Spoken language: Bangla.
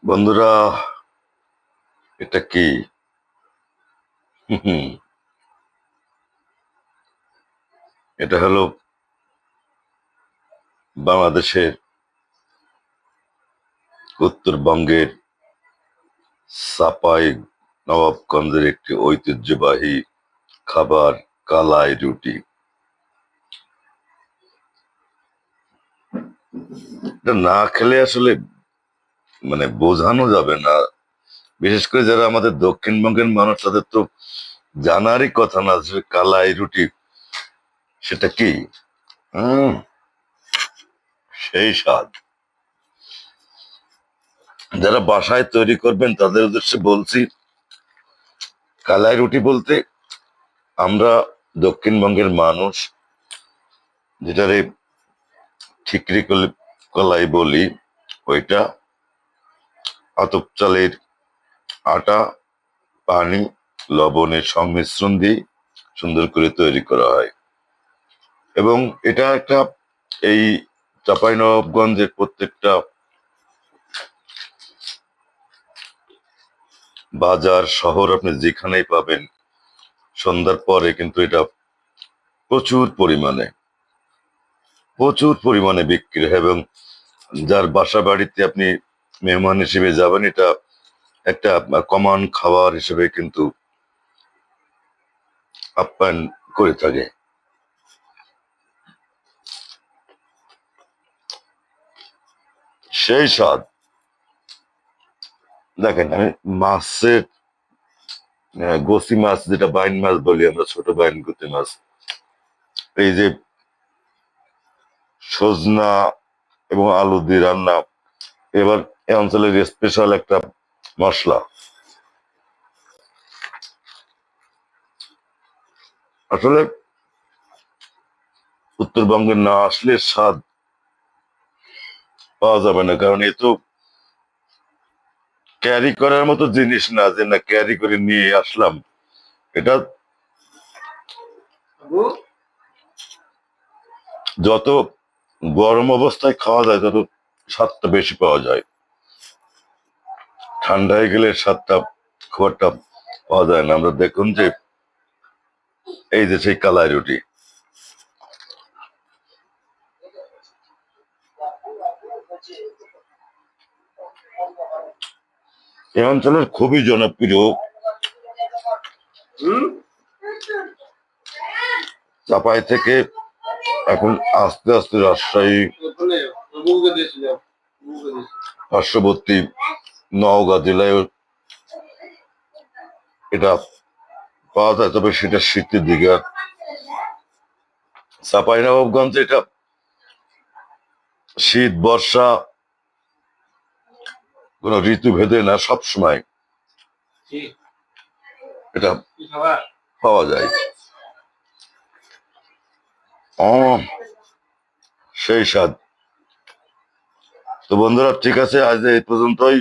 বন্ধুরা, এটা কি? হুম, এটা হলো বাংলাদেশের উত্তরবঙ্গের চাঁপাই নবাবগঞ্জের একটি ঐতিহ্যবাহী খাবার, কালাই রুটি। এটা না খেলে আসলে বোঝানো যাবে না। বিশেষ করে যারা আমাদের দক্ষিণবঙ্গের মানুষ, তাদের তো জানারই কথা না যে কালাই রুটি সেটা কি। হম সেই স্বাদ। যারা বাসায় তৈরি করবেন তাদের উদ্দেশ্যে বলছি, কালাই রুটি বলতে আমরা দক্ষিণবঙ্গের মানুষ যেটারে ঠিকরি কলাই বলি, ওইটা আতপ চালের আটা, পানি, লবণের সংমিশ্রণ দিয়ে সুন্দর করে তৈরি করা হয়। এবং এটা একটা এই চাঁপাইনবাবগঞ্জের প্রত্যেকটা বাজার শহর আপনি যেখানেই পাবেন, সন্ধ্যার পরে কিন্তু এটা প্রচুর পরিমাণে প্রচুর পরিমাণে বিক্রি হয়। এবং যার বাসা বাড়িতে আপনি মেহমান হিসেবে যাবেন, এটা একটা কমন খাবার হিসেবে কিন্তু আপ্যায়ন করে থাকে। সেই স্বাদ। দেখেন, আমি মাছের গোসি মাছ, যেটা বাইন মাছ বলি আমরা, ছোট বাইন গুতি মাছ, এই যে সজনা এবং আলু দিয়ে রান্না, এবার এই অঞ্চলের স্পেশাল একটা মশলা। আসলে উত্তরবঙ্গে না আসলে স্বাদ পাওয়া যাবে না, কারণ এ তো ক্যারি করার মতো জিনিস না যে না ক্যারি করে নিয়ে আসলাম। এটা যত গরম অবস্থায় খাওয়া যায় তত স্বাদটা বেশি পাওয়া যায়। ঠান্ডা হয়ে গেলে স্বাদটা খুব একটা পাওয়া যায় না। আমরা দেখুন যে এই যে সেই কালাই রুটি, এই অঞ্চলের খুবই জনপ্রিয়। চাপাই থেকে এখন আস্তে আস্তে রাজশাহী, পার্শ্ববর্তী নওগাঁ জেলায় এটা পাওয়া যায়, তবে সেটা শীতের দিকে। আর চাঁপাইনবাবগঞ্জে এটা শীত বর্ষা কোন ঋতু ভেদে না, সব সময় এটা পাওয়া যায়। সেই স্বাদ। তো বন্ধুরা, ঠিক আছে, আজ এই পর্যন্তই।